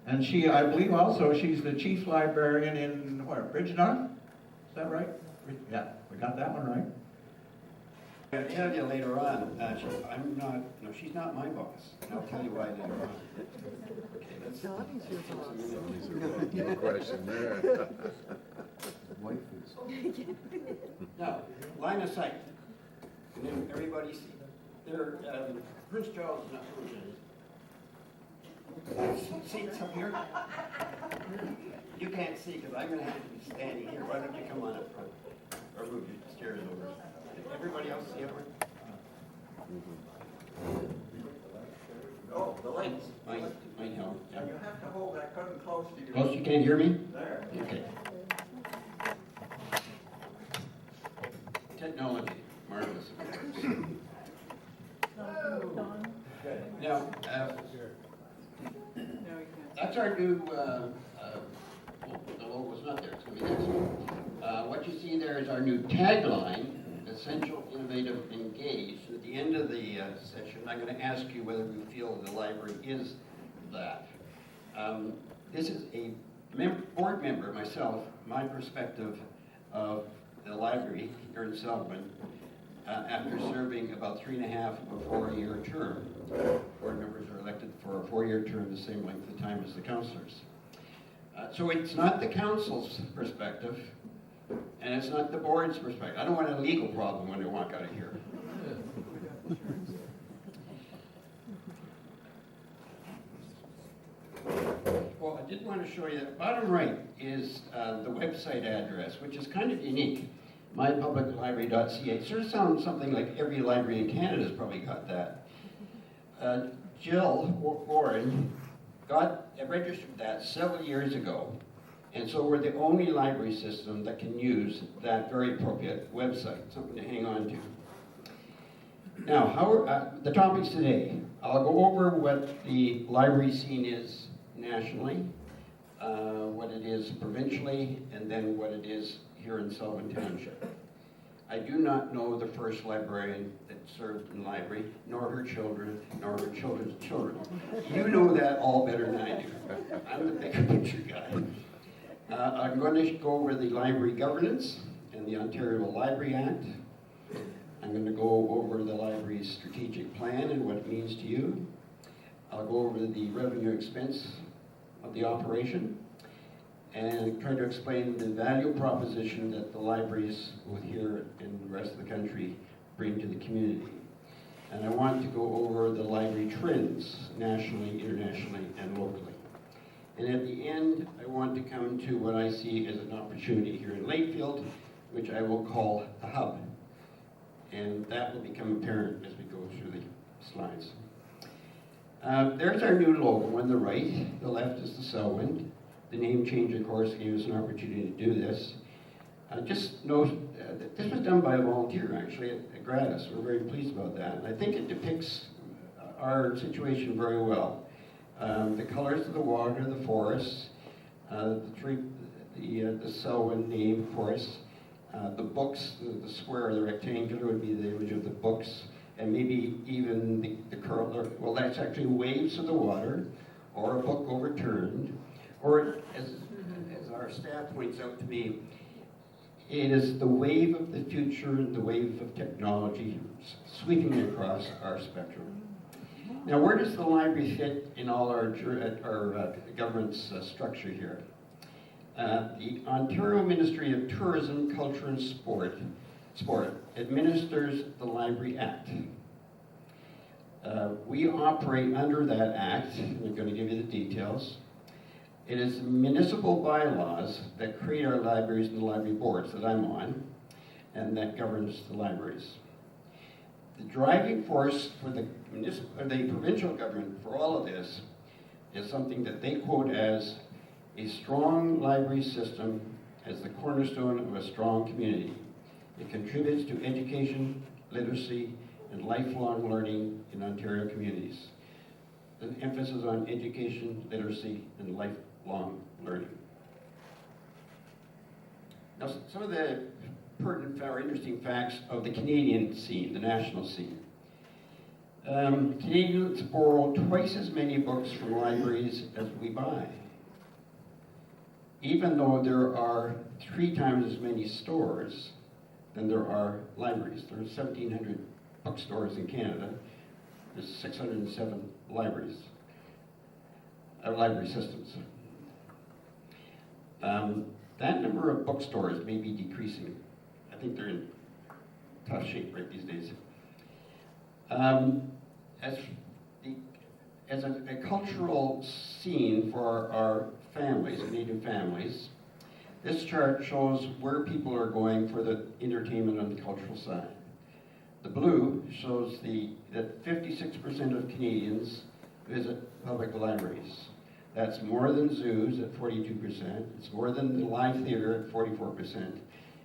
And she, I believe also, she's the chief librarian in, where, Bridgenorth? Is that right? Yeah, we got that one right. I'll tell you later on, I'm not, no, she's not my boss. I'll tell you why later on. Okay, let's. No question there. Now, line of sight. And then everybody see, there, Prince Charles is not represented. Seats up here. You can't see because I'm going to have to be standing here. Why don't you come on up front? Or move your chairs over. Everybody else see everyone? Oh, the lights. Might help. Yeah. You have to hold that curtain close to you. Close, you can't hear me? There. Okay. Technology, marvelous. Now, that's our new, the logo's not there, it's going to be next one. What you see there is our new tagline, essential, innovative, engaged. At the end of the session, I'm going to ask you whether we feel the library is that. This is a board member, myself, my perspective of the library here in Stedman after serving about 3.5 of a 4-year term. Board members are elected for a 4-year term, the same length of time as the councillors. So it's not the council's perspective, and it's not the board's perspective. I don't want a legal problem when they walk out of here. Well, I did want to show you that bottom right is the website address, which is kind of unique. mypubliclibrary.ca. It sort of sounds something like every library in Canada has probably got that. Jill Warren registered that several years ago, and so we're the only library system that can use that very appropriate website, something to hang on to. Now, the topics today. I'll go over what the library scene is nationally, what it is provincially, and then what it is here in Stedman Township. I do not know the first librarian that served in the library, nor her children, nor her children's children. You know that all better than I do. I'm the bigger picture guy. I'm going to go over the library governance and the Ontario Library Act. I'm going to go over the library's strategic plan and what it means to you. I'll go over the revenue expense of the operation and try to explain the value proposition that the libraries both here and the rest of the country bring to the community. And I want to go over the library trends nationally, internationally, and locally. And at the end, I want to come to what I see as an opportunity here in Lakefield, which I will call the hub. And that will become apparent as we go through the slides. There's our new logo on the right. The left is the Selwyn. The name change, of course, gave us an opportunity to do this. Just note that this was done by a volunteer, actually, at gratis. We're very pleased about that. And I think it depicts our situation very well. The colors of the water, the forest, the tree, the Selwyn name, of course. The books, the square, the rectangular would be the image of the books, and maybe even the curler. Well, that's actually waves of the water, or a book overturned, or as our staff points out to me, it is the wave of the future and the wave of technology sweeping across our spectrum. Now, where does the library fit in all our governance structure here? The Ontario Ministry of Tourism, Culture and Sport administers the Library Act. We operate under that act, and I'm going to give you the details. It is municipal bylaws that create our libraries and the library boards that I'm on, and that governs the libraries. The driving force for the provincial government for all of this is something that they quote as a strong library system as the cornerstone of a strong community. It contributes to education, literacy, and lifelong learning in Ontario communities. An emphasis on education, literacy, and lifelong learning. Now, some of the pertinent or interesting facts of the Canadian scene, the national scene. Canadians borrow twice as many books from libraries as we buy, even though there are 3 times as many stores than there are libraries. There are 1,700 bookstores in Canada. There's 607 libraries, library systems. That number of bookstores may be decreasing. I think they're in tough shape right these days. As a cultural scene for our families, Canadian families, this chart shows where people are going for the entertainment on the cultural side. The blue shows that 56% of Canadians visit public libraries. That's more than zoos at 42%. It's more than the live theater at 44%.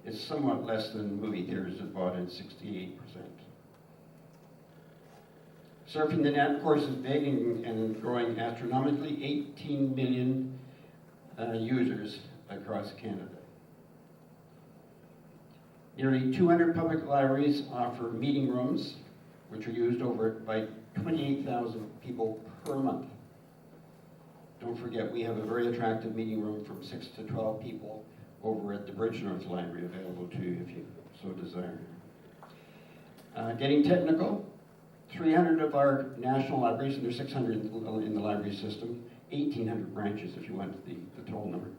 It's somewhat less than movie theaters at about 68%. Surfing the net, of course, is big and growing astronomically. 18 million users across Canada. Nearly 200 public libraries offer meeting rooms, which are used over by 28,000 people per month. Don't forget, we have a very attractive meeting room from 6 to 12 people over at the Bridgenorth Library, available to you if you so desire. Getting technical, 300 of our national libraries, and there's 600 in the library system, 1,800 branches if you want the total number.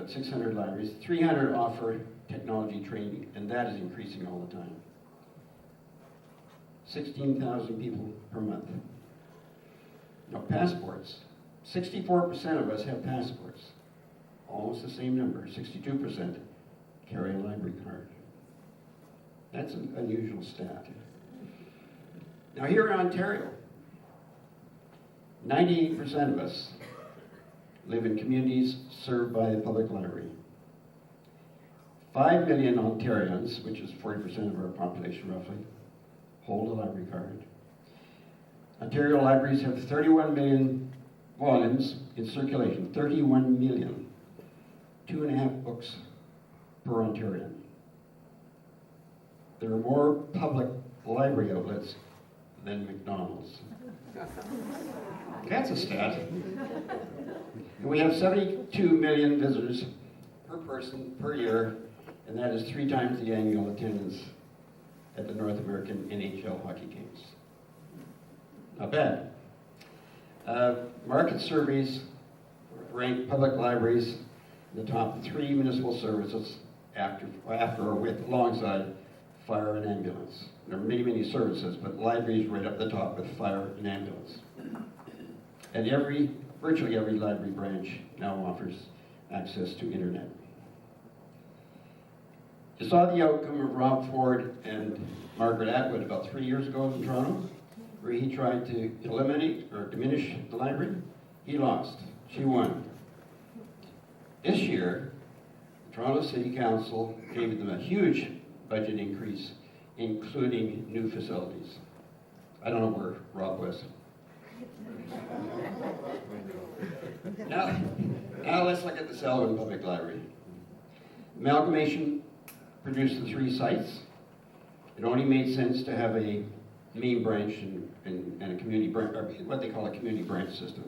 600 libraries, 300 offer technology training, and that is increasing all the time. 16,000 people per month. Now, passports. 64% of us have passports. Almost the same number, 62% carry a library card. That's an unusual stat. Now here in Ontario, 98% of us live in communities served by the public library. 5 million Ontarians, which is 40% of our population roughly, hold a library card. Ontario libraries have 31 million volumes in circulation, 31 million. 2.5 books per Ontarian. There are more public library outlets than McDonald's. That's a stat. And we have 72 million visitors per person per year, and that is 3 times the annual attendance at the North American NHL hockey games. Not bad. Market surveys rank public libraries in the top 3 municipal services after or with alongside fire and ambulance. There are many, many services, but libraries right up the top with fire and ambulance. And virtually every library branch now offers access to internet. You saw the outcome of Rob Ford and Margaret Atwood about 3 years ago in Toronto, where he tried to eliminate or diminish the library. He lost. She won. This year, the Toronto City Council gave them a huge budget increase, including new facilities. I don't know where Rob was. Now let's look at the Selwyn Public Library. Amalgamation produced the 3 sites. It only made sense to have a main branch and a community branch, or what they call a community branch system.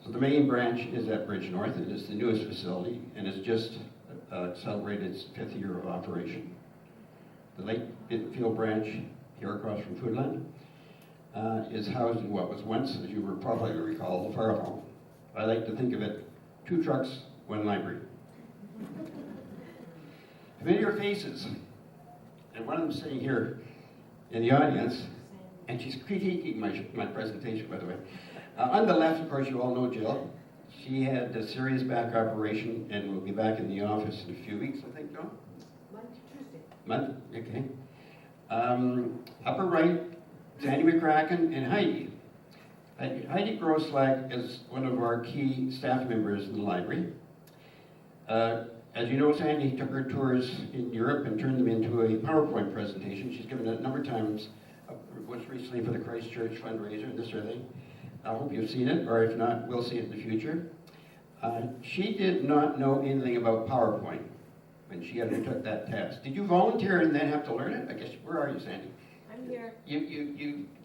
So the main branch is at Bridgenorth. It is the newest facility, and it's just celebrated its 5th year of operation. The Lakefield branch, here across from Foodland, is housed in what was once, as you will probably recall, the fire hall. I like to think of it, 2 trucks, 1 library. Familiar faces, and one of them sitting here in the audience, and she's critiquing my presentation, by the way. On the left, of course, you all know Jill. She had a serious back operation and will be back in the office in a few weeks, I think, Jill? Month, okay. Upper right, Sandy McCracken and Heidi. Heidi Grosslag is one of our key staff members in the library. As you know, Sandy took her tours in Europe and turned them into a PowerPoint presentation. She's given it a number of times, most recently for the Christchurch fundraiser and this sort of thing. I hope you've seen it, or if not, we'll see it in the future. She did not know anything about PowerPoint when she undertook that test. Did you volunteer and then have to learn it? I guess, where are you, Sandy? I'm I'm here.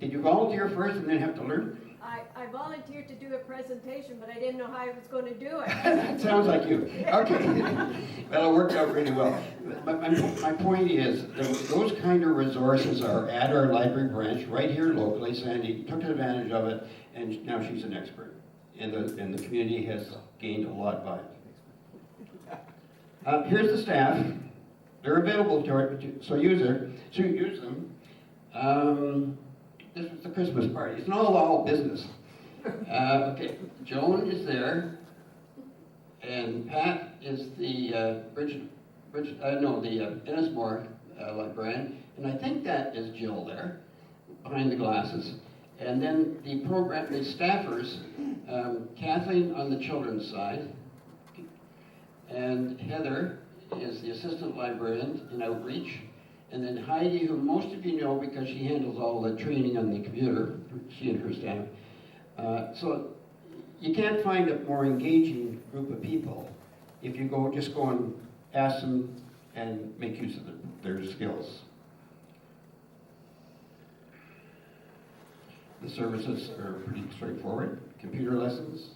Did you volunteer first and then have to learn? I volunteered to do a presentation, but I didn't know how I was going to do it. That sounds like you. Okay. Well, it worked out really well. My point is, those kind of resources are at our library branch right here locally. Sandy took advantage of it, and now she's an expert. And the community has gained a lot by it. Here's the staff. They're available so use them. This was the Christmas party. It's not all business. Okay, Joan is there, and Pat is the Ennismore librarian, and I think that is Jill there, behind the glasses. And then the staffers, Kathleen on the children's side, and Heather is the assistant librarian in outreach. And then Heidi, who most of you know because she handles all the training on the computer, she and her staff. So you can't find a more engaging group of people if you just go and ask them and make use of their skills. The services are pretty straightforward. Computer lessons,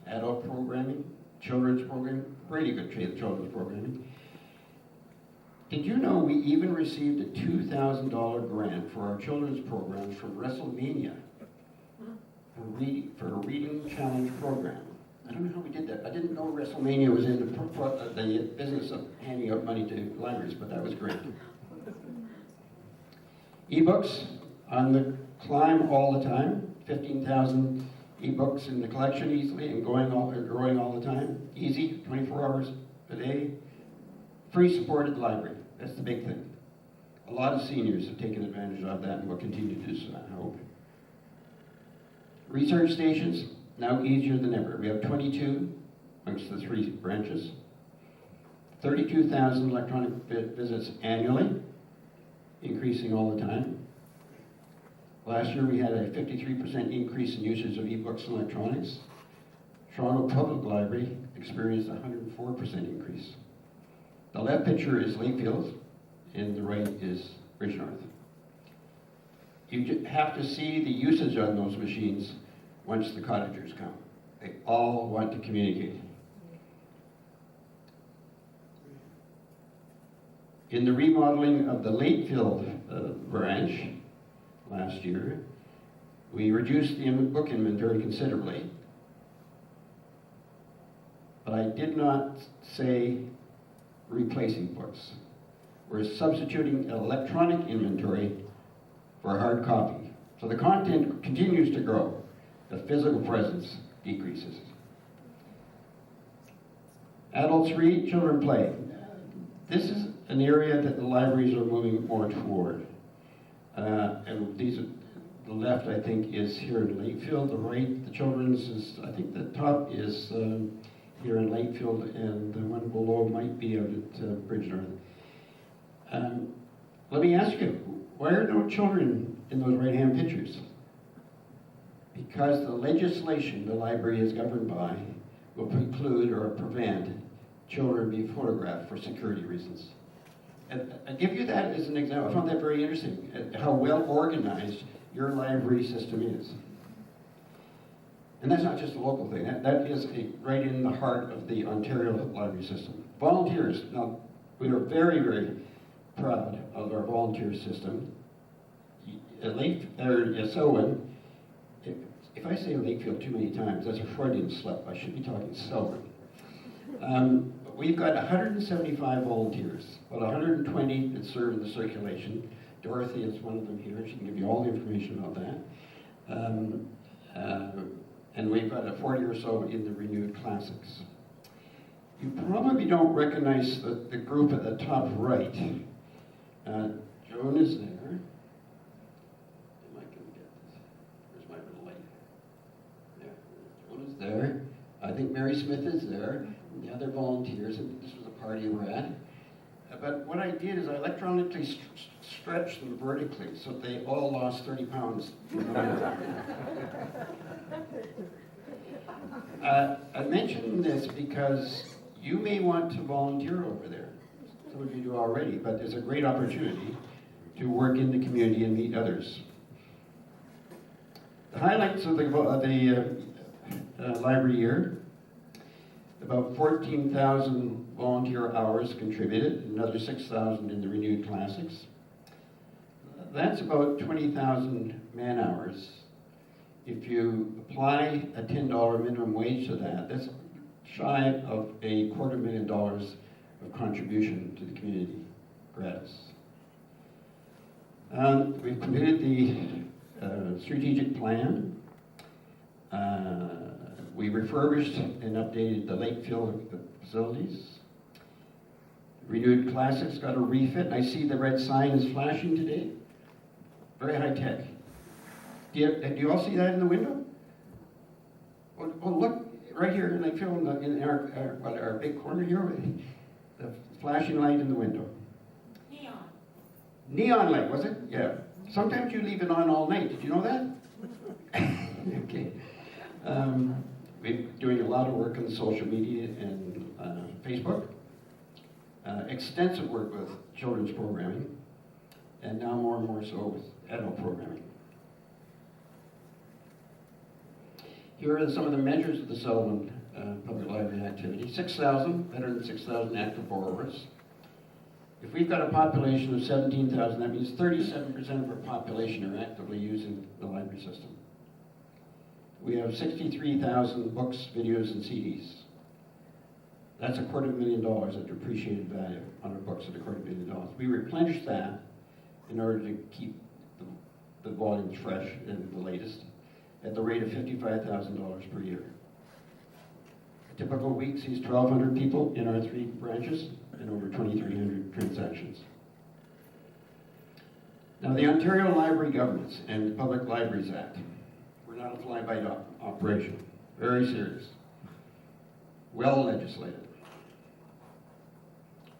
adult programming, children's programming, pretty good children's programming. Did you know we even received a $2,000 grant for our children's programs from WrestleMania for a reading challenge program? I don't know how we did that. I didn't know WrestleMania was in the business of handing out money to libraries, but that was great. Ebooks on the climb all the time. 15,000 ebooks in the collection easily and growing all the time. Easy, 24 hours a day. Free supported library, that's the big thing. A lot of seniors have taken advantage of that and will continue to do so, I hope. Research stations, now easier than ever. We have 22 amongst the 3 branches. 32,000 electronic visits annually, increasing all the time. Last year we had a 53% increase in usage of ebooks and electronics. Toronto Public Library experienced a 104% increase. The left picture is Lakefield, and the right is Bridgenorth. You have to see the usage on those machines once the cottagers come. They all want to communicate. In the remodeling of the Lakefield branch last year, we reduced the book inventory considerably, but I did not say replacing books. We're substituting electronic inventory for hard copy. So the content continues to grow. The physical presence decreases. Adults read, children play. This is an area that the libraries are moving more toward. And the left, I think, is here in Lakefield. The right, the children's is, I think the top is here in Lakefield, and the one below might be out at Bridgenorth. Let me ask you, why are no children in those right-hand pictures? Because the legislation the library is governed by will preclude or prevent children being photographed for security reasons. And I give you that as an example. I found that very interesting, how well organized your library system is. And that's not just a local thing. That is right in the heart of the Ontario library system. Volunteers. Now, we are very, very proud of our volunteer system. Selwyn, if I say Lakefield too many times, that's a Freudian slip. I should be talking Selwyn. We've got 175 volunteers, about 120 that serve in the circulation. Dorothy is one of them here. She can give you all the information about that. And we've got 40 or so in the renewed classics. You probably don't recognize the group at the top right. Joan is there. Am I going to get this? Where's my little light? There. Joan is there. I think Mary Smith is there. And the other volunteers, and this was a party we're at. But what I did is I electronically stretched them vertically so they all lost 30 pounds. I mention this because you may want to volunteer over there. Some of you do already, but there's a great opportunity. to work in the community and meet others. The highlights of the library year: about 14,000 volunteer hours contributed, another 6,000 in the renewed classics. That's about 20,000 man hours. If you apply a $10 minimum wage to that, that's shy of $250,000 of contribution to the community, gratis. We've completed the strategic plan. We refurbished and updated the Lakefield facilities. Renewed Classics got a refit. I see the red sign is flashing today. Very high tech. Do you all see that in the window? Well, look right here in Lakefield, in our big corner here, the flashing light in the window. Neon light, was it? Yeah. Sometimes you leave it on all night. Did you know that? Okay. We're doing a lot of work on social media and Facebook. Extensive work with children's programming, and now more and more so with adult programming. Here are some of the measures of the Sullivan Public Library activity. better than 6,000 active borrowers. If we've got a population of 17,000, that means 37% of our population are actively using the library system. We have 63,000 books, videos, and CDs. That's $250,000 at depreciated value on our books at $250,000. We replenish that in order to keep the volumes fresh and the latest at the rate of $55,000 per year. A typical week sees 1,200 people in our 3 branches and over 2,300 transactions. Now, the Ontario Library Governance and the Public Libraries Act, we're not a fly-by operation. Very serious. Well legislated.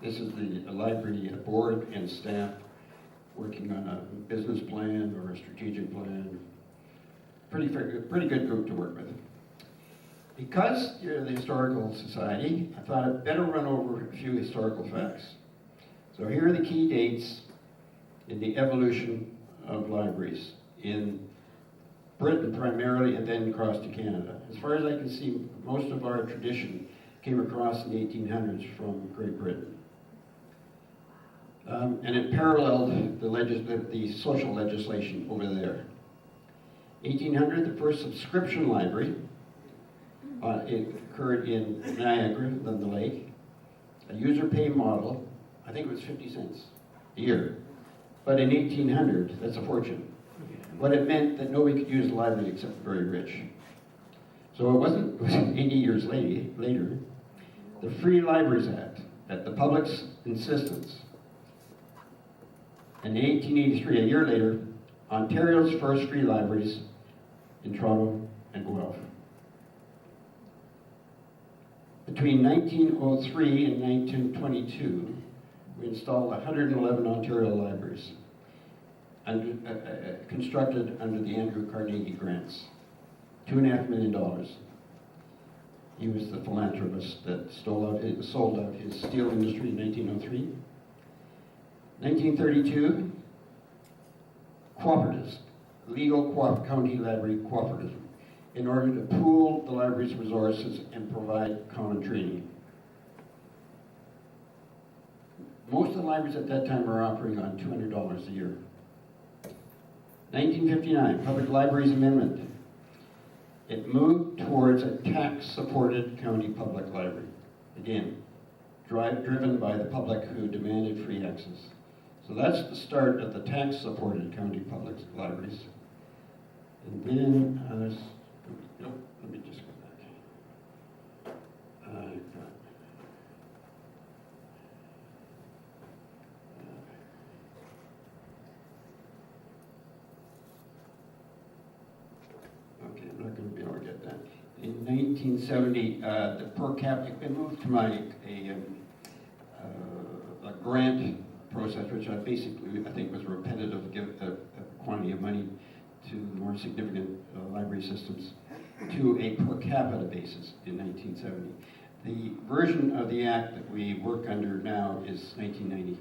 This is the library board and staff working on a business plan or a strategic plan. Pretty good group to work with. Because you're the Historical Society, I thought I'd better run over a few historical facts. So here are the key dates in the evolution of libraries in Britain primarily, and then across to Canada. As far as I can see, most of our tradition came across in the 1800s from Great Britain. And it paralleled the social legislation over there. 1800, the first subscription library. It occurred in Niagara, on the lake. A user pay model, I think it was 50 cents a year. But in 1800, that's a fortune. But it meant that nobody could use the library except the very rich. So it wasn't 80 years later, the Free Libraries Act, at the public's insistence. In 1883, a year later, Ontario's first free libraries in Toronto and Guelph. Between 1903 and 1922, we installed 111 Ontario libraries constructed under the Andrew Carnegie grants. $2.5 million. He was the philanthropist that sold out his steel industry in 1903. 1932, cooperatives, legal county library cooperatives, in order to pool the library's resources and provide common training. Most of the libraries at that time were operating on $200 a year. 1959, Public Libraries Amendment. It moved towards a tax-supported county public library. Again, driven by the public who demanded free access. So that's the start of the tax-supported county public libraries. And then, let me just go back. Okay, I'm not going to be able to get that. In 1970, the per capita, it moved to a grant process, which I think was repetitive, give a quantity of money to the more significant library systems, to a per capita basis in 1970. The version of the act that we work under now is 1990.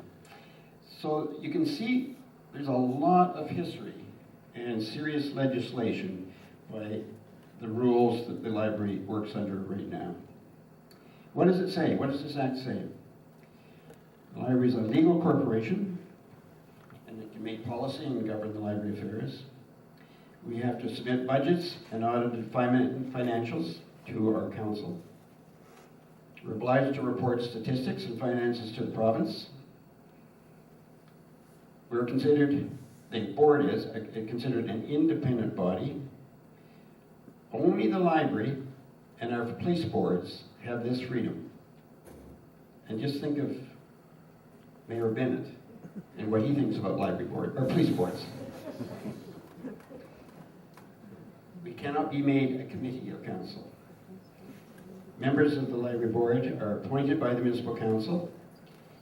So you can see there's a lot of history and serious legislation by the rules that the library works under right now. What does it say? What does this act say? The library is a legal corporation, and it can make policy and govern the library affairs. We have to submit budgets and audited financials to our council. We're obliged to report statistics and finances to the province. We're considered, the board is considered an independent body. Only the library and our police boards have this freedom. And just think of Mayor Bennett and what he thinks about library board, or police boards. We cannot be made a committee of council. Members of the library board are appointed by the municipal council.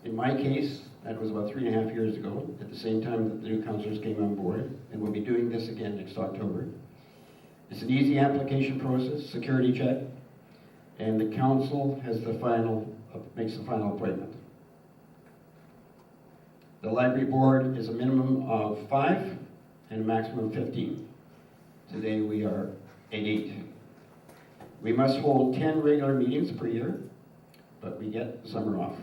In my case, that was about 3.5 years ago, at the same time that the new councillors came on board, and we'll be doing this again next October. It's an easy application process, security check, and the council has makes the final appointment. The library board is a minimum of 5 and a maximum of 15. Today we are at 8. We must hold 10 regular meetings per year, but we get the summer off.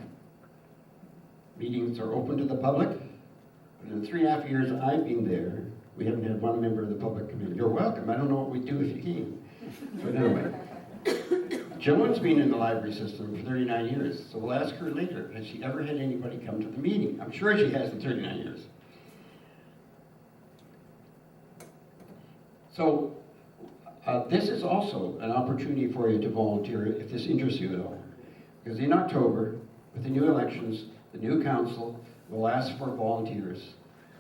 Meetings are open to the public, but in the 3.5 years I've been there, we haven't had one member of the public come in. You're welcome. I don't know what we'd do if you came. But anyway, Joan's been in the library system for 39 years, so we'll ask her later, has she ever had anybody come to the meeting? I'm sure she has in 39 years. So this is also an opportunity for you to volunteer if this interests you at all. Because in October, with the new elections, the new council will ask for volunteers.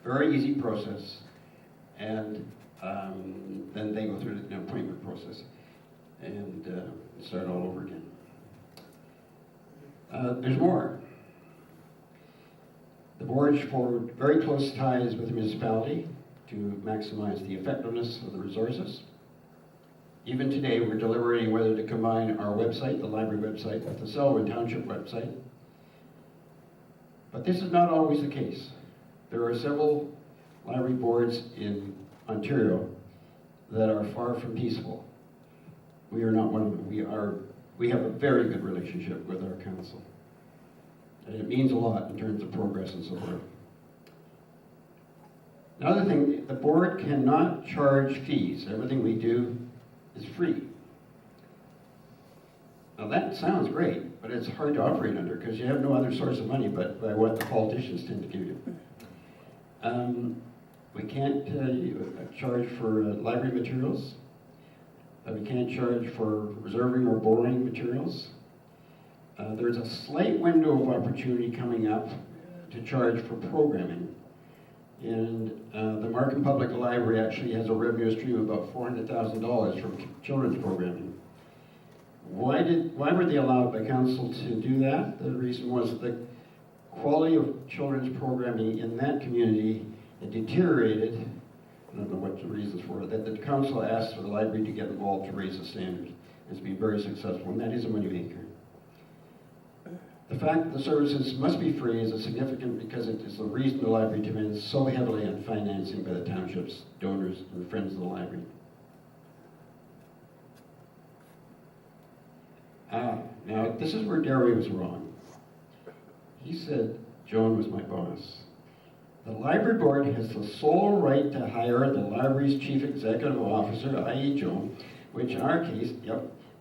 Very easy process. And then they go through the appointment process and start all over again. There's more. The board formed very close ties with the municipality to maximize the effectiveness of the resources. Even today, we're deliberating whether to combine our website, the library website, with the Selwyn Township website. But this is not always the case. There are several library boards in Ontario that are far from peaceful. We are not one of them. We have a very good relationship with our council. And it means a lot in terms of progress and support. Another thing, the board cannot charge fees. Everything we do is free. Now that sounds great, but it's hard to operate under because you have no other source of money but by what the politicians tend to give you. We can't charge for library materials. We can't charge for reserving or borrowing materials. There's a slight window of opportunity coming up to charge for programming. And the Markham Public Library actually has a revenue stream of about $400,000 from children's programming. Why were they allowed by council to do that? The reason was the quality of children's programming in that community had deteriorated. I don't know what the reasons for it, that the council asked for the library to get involved to raise the standards. It's been very successful, and that is a moneymaker. The fact that the services must be free is significant because it is the reason the library depends so heavily on financing by the township's donors and friends of the library. Now this is where Derry was wrong. He said Joan was my boss. The library board has the sole right to hire the library's chief executive officer, i.e. Joan, which in our case,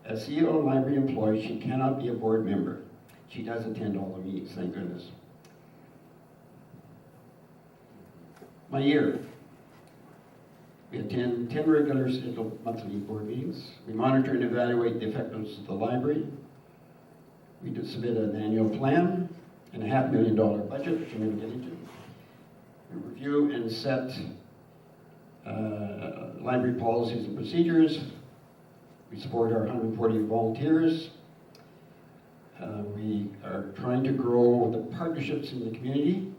as CEO of library employee, she cannot be a board member. She does attend all the meetings, thank goodness. My year. We attend 10 regular scheduled monthly board meetings. We monitor and evaluate the effectiveness of the library. We submit an annual plan and a $500,000 budget, which I'm going to get into. We review and set library policies and procedures. We support our 140 volunteers. We are trying to grow the partnerships in the community.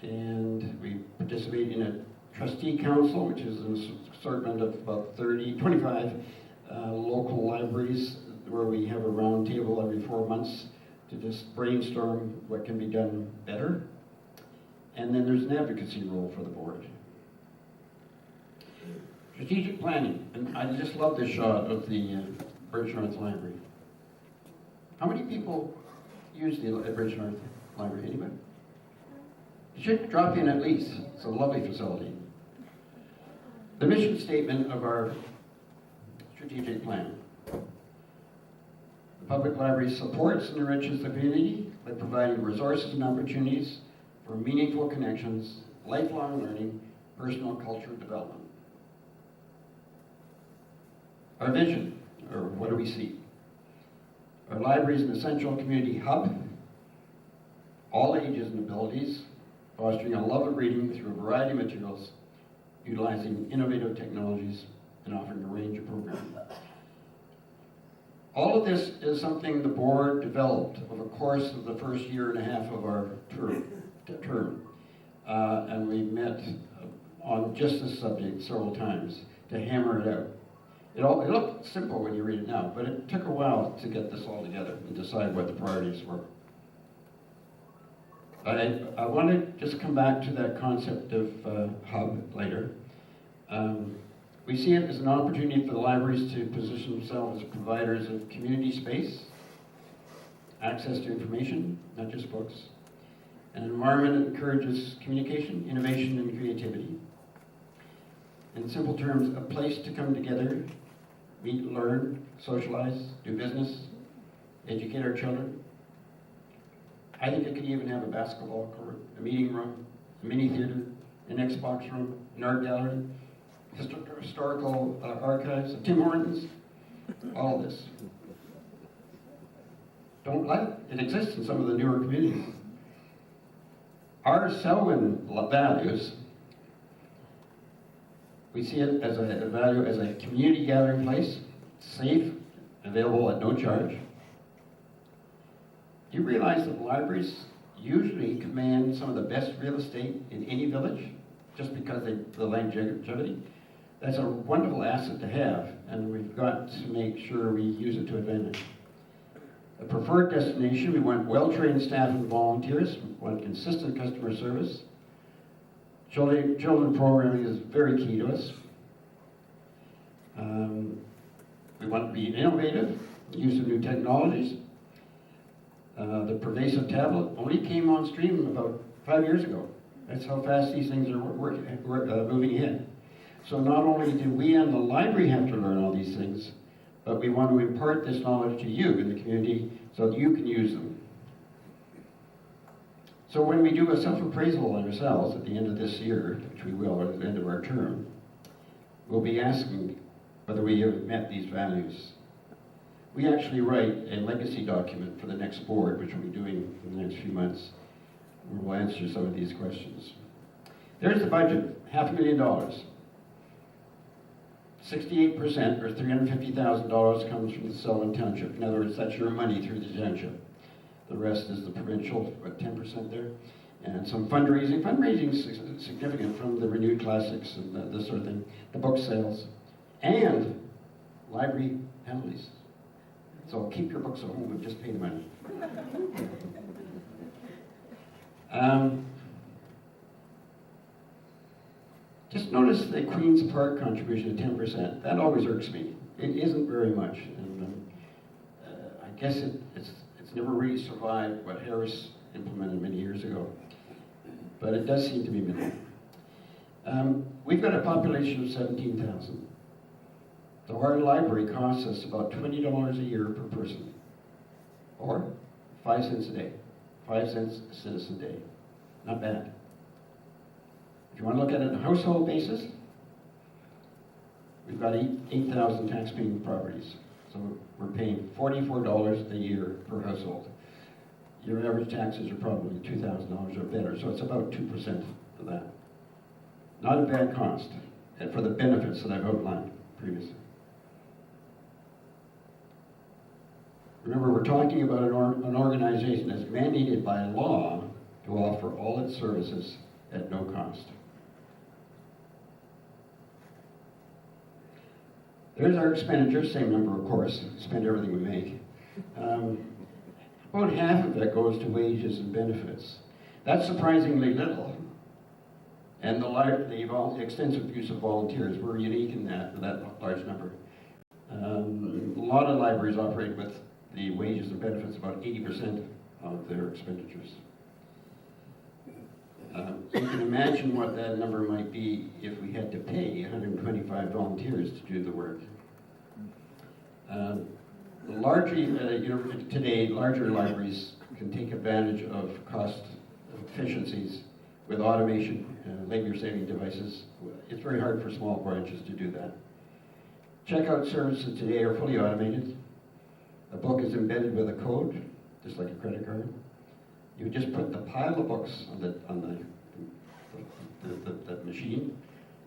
And we participate in a trustee council, which is an assortment of about 25 local libraries where we have a round table every 4 months to just brainstorm what can be done better. And then there's an advocacy role for the board. Strategic planning, and I just love this shot of the Bridge North Library. How many people use the Bridge North Library? Anybody? You should drop in at least. It's a lovely facility. The mission statement of our strategic plan. The public library supports and enriches the community by providing resources and opportunities for meaningful connections, lifelong learning, personal culture development. Our vision, or what do we see? Our library is an essential community hub, all ages and abilities, fostering a love of reading through a variety of materials, utilizing innovative technologies, and offering a range of programming. All of this is something the board developed over the course of the first year and a half of our term. And we met on just this subject several times to hammer it out. It looked simple when you read it now, but it took a while to get this all together and decide what the priorities were. I want to just come back to that concept of hub later. We see it as an opportunity for the libraries to position themselves as providers of community space, access to information, not just books, an environment that encourages communication, innovation, and creativity. In simple terms, a place to come together, meet, learn, socialize, do business, educate our children. I think it could even have a basketball court, a meeting room, a mini theater, an Xbox room, an art gallery, historical archives, Tim Hortons, all of this. Don't let it. It exists in some of the newer communities. Our Selwyn values, we see it as a value as a community gathering place, safe, available at no charge. Do you realize that libraries usually command some of the best real estate in any village just because the longevity? That's a wonderful asset to have, and we've got to make sure we use it to advantage. A preferred destination, we want well-trained staff and volunteers, we want consistent customer service. Children programming is very key to us. We want to be innovative, use of new technologies. The pervasive tablet only came on stream about 5 years ago. That's how fast these things are moving ahead. So not only do we and the library have to learn all these things, but we want to impart this knowledge to you in the community so that you can use them. So when we do a self-appraisal on ourselves at the end of this year, which we will at the end of our term, we'll be asking whether we have met these values. We actually write a legacy document for the next board, which we'll be doing in the next few months, where we'll answer some of these questions. There's the budget, $500,000. 68%, or $350,000, comes from the Selwyn Township. In other words, that's your money through the township. The rest is the provincial, what, 10% there? And some fundraising. Fundraising is significant from the renewed classics and this sort of thing. The book sales. And library penalties. So keep your books at home and just pay the money. Just notice the Queen's Park contribution of 10%. That always irks me. It isn't very much. And I guess it's never really survived what Harris implemented many years ago. But it does seem to be minimal. We've got a population of 17,000. So our library costs us about $20 a year per person, or 5 cents a day, 5 cents a citizen day. Not bad. If you want to look at it on a household basis, we've got 8,000 tax-paying properties. So we're paying $44 a year per household. Your average taxes are probably $2,000 or better, so it's about 2% of that. Not a bad cost, and for the benefits that I've outlined previously. Remember, we're talking about an organization that's mandated by law to offer all its services at no cost. There's our expenditures, same number, of course. Spend everything we make. About half of it goes to wages and benefits. That's surprisingly little, And the extensive use of volunteers, we're unique in that large number. A lot of libraries operate with the wages and benefits about 80% of their expenditures. You can imagine what that number might be if we had to pay 125 volunteers to do the work. Today, larger libraries can take advantage of cost efficiencies with automation, labor-saving devices. It's very hard for small branches to do that. Checkout services today are fully automated. A book is embedded with a code, just like a credit card. You just put the pile of books on the machine.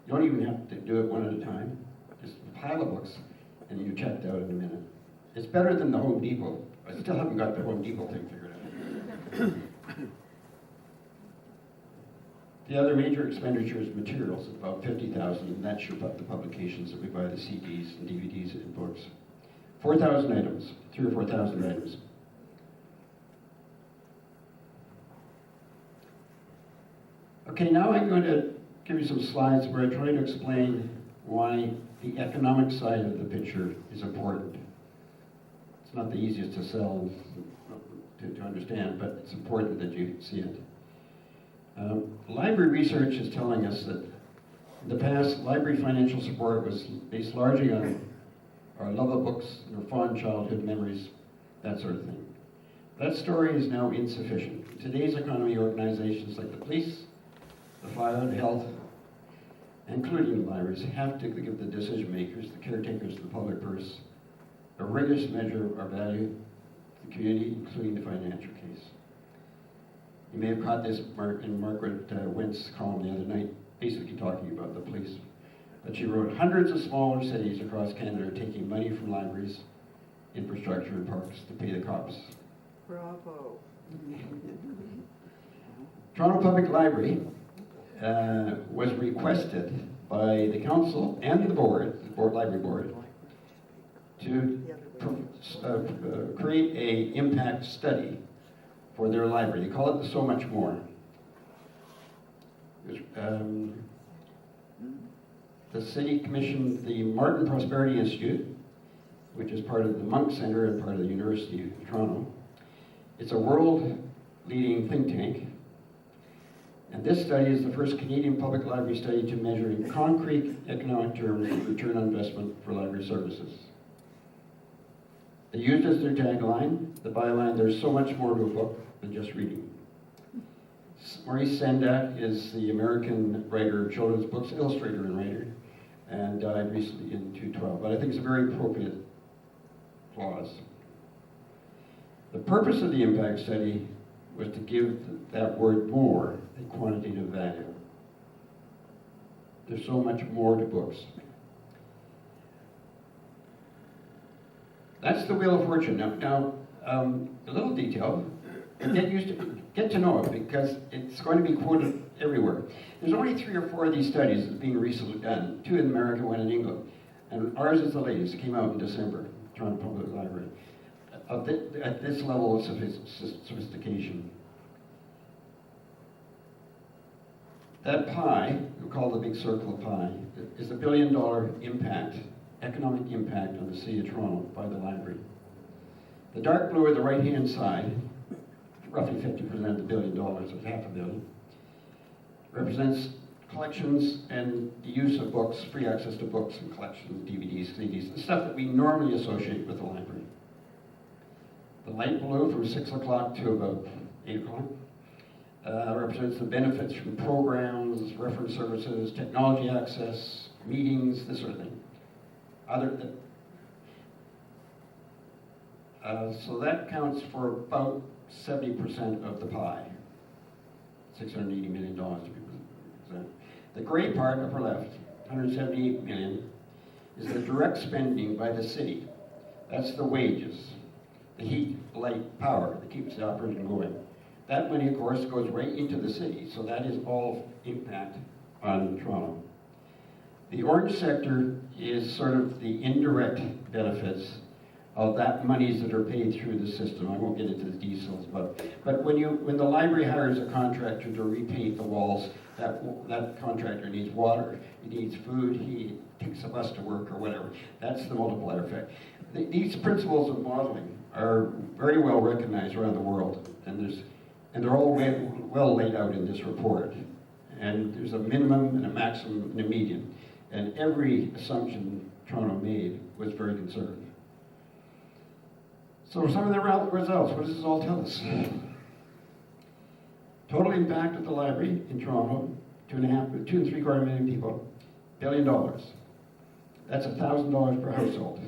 You don't even have to do it one at a time. Just a pile of books, and you're checked out in a minute. It's better than the Home Depot. I still haven't got the Home Depot thing figured out. The other major expenditure is materials, about $50,000, and that's the publications that we buy, the CDs and DVDs and books. 4,000 items, 3,000 or 4,000 items. Okay, now I'm going to give you some slides where I try to explain why the economic side of the picture is important. It's not the easiest to sell to understand, but it's important that you see it. Library research is telling us that in the past, library financial support was based largely on our love of books, our fond childhood memories, that sort of thing. That story is now insufficient. In today's economy, organizations like the police, the fire, the health, including the libraries, have to give the decision makers, the caretakers of the public purse, a rigorous measure of our value to the community, including the financial case. You may have caught this in Margaret Went's column the other night, basically talking about the police. But she wrote, hundreds of smaller cities across Canada are taking money from libraries, infrastructure, and parks to pay the cops. Bravo. Toronto Public Library was requested by the council and the library board, to create an impact study for their library. They call it the So Much More. The city commissioned the Martin Prosperity Institute, which is part of the Monk Center and part of the University of Toronto. It's a world-leading think tank. And this study is the first Canadian public library study to measure in concrete economic terms the return on investment for library services. They used as their tagline, the byline, there's so much more to a book than just reading. Maurice Sendak is the American writer of children's books, illustrator and writer, and died recently in 2012. But I think it's a very appropriate clause. The purpose of the impact study was to give that word more a quantitative value. There's so much more to books. That's the Wheel of Fortune. Now, a little detail, get to know it because it's going to be quoted everywhere. There's only 3 or 4 of these studies that are being recently done, 2 in America, 1 in England. And ours is the latest. It came out in December, Toronto Public Library. At this level of sophistication. That pie, we call the big circle of pie, is the $1 billion impact, economic impact on the city of Toronto by the library. The dark blue at the right-hand side, roughly 50% of the $1 billion, or $500 million, represents collections and the use of books, free access to books and collections, DVDs, CDs, the stuff that we normally associate with the library. The light blue from 6 o'clock to about 8 o'clock represents the benefits from programs, reference services, technology access, meetings, this sort of thing. So that counts for about 70% of the pie, $680 million to be exact. The gray part, upper left, $178 million, is the direct spending by the city. That's the wages, the heat, light, power that keeps the operation going. That money, of course, goes right into the city, so that is all impact on Toronto. The orange sector is sort of the indirect benefits of that monies that are paid through the system. I won't get into the details, but when the library hires a contractor to repaint the walls, that contractor needs water, he needs food, he takes a bus to work or whatever. That's the multiplier effect. These principles of modeling are very well recognized around the world, and they're all well laid out in this report. And there's a minimum and a maximum and a median. And every assumption Toronto made was very conservative. So some of the results, what does this all tell us? Total impact of the library in Toronto, 2.75 million people, $1 billion. That's $1,000 per household.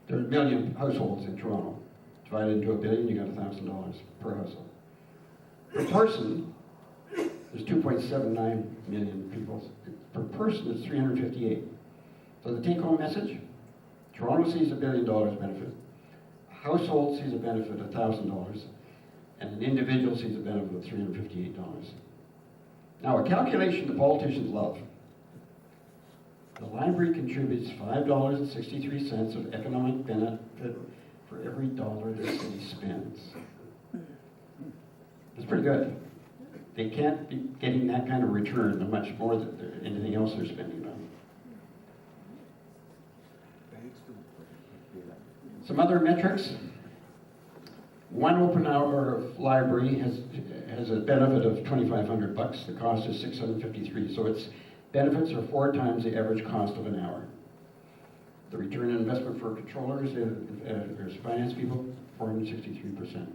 There are 1 million households in Toronto. Divided into $1 billion, you got $1,000 per household. Per person, there's 2.79 million people. Per person, it's 358. So the take-home message, Toronto sees $1 billion benefit. A household sees a benefit of $1,000, and an individual sees a benefit of $358. Now, a calculation the politicians love. The library contributes $5.63 of economic benefit for every dollar the city spends. That's pretty good. They can't be getting that kind of return on much more than anything else they're spending on. Some other metrics. One open hour of library has a benefit of $2,500. The cost is $653. So its benefits are 4 times the average cost of an hour. The return on investment for controllers, there's finance people, 463%.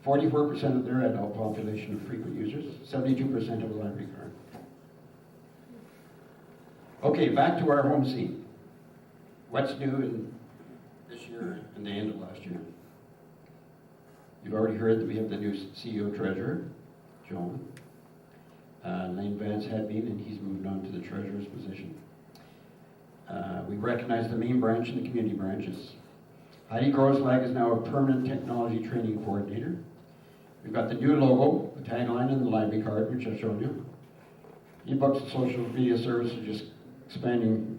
44% of their adult population are frequent users, 72% have a library card. Okay, back to our home scene. What's new in this year and the end of last year? You've already heard that we have the new CEO treasurer, Joan. Lane Vance had been, and he's moved on to the treasurer's position. We recognize the main branch and the community branches. Heidi Groslag is now a permanent technology training coordinator. We've got the new logo, the tagline, and the library card, which I've shown you. E-books and social media services are just expanding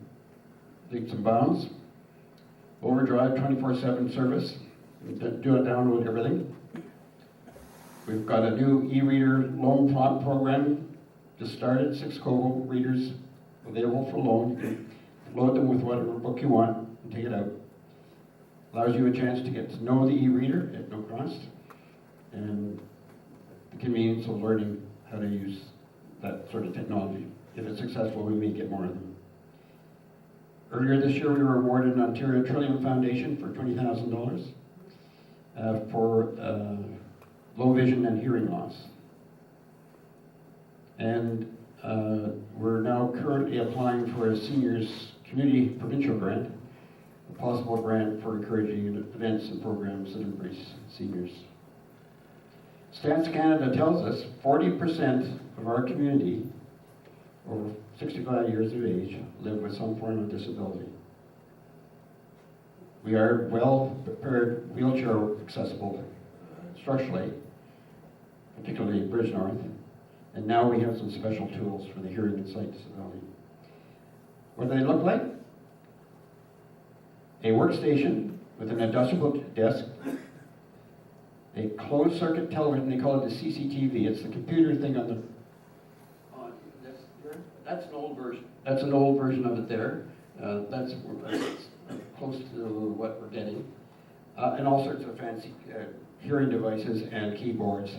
leaps and bounds. Overdrive 24/7 service. Do a download everything. We've got a new e-reader loan program just started. 6 Kobo readers available for loan. You can load them with whatever book you want and take it out. Allows you a chance to get to know the e-reader at no cost, and the convenience of learning how to use that sort of technology. If it's successful, we may get more of them. Earlier this year, we were awarded an Ontario Trillium Foundation for $20,000 for low vision and hearing loss. And we're now currently applying for a seniors community provincial grant, a possible grant for encouraging events and programs that embrace seniors. Stats Canada tells us 40% of our community over 65 years of age live with some form of disability. We are well prepared, wheelchair accessible structurally, particularly in Bridge North, and now we have some special tools for the hearing and sight disability. What do they look like? A workstation with an adjustable desk, a closed circuit television, they call it the CCTV. It's the computer thing on this here. That's an old version. That's an old version of it there. That's close to what we're getting. And all sorts of fancy hearing devices and keyboards.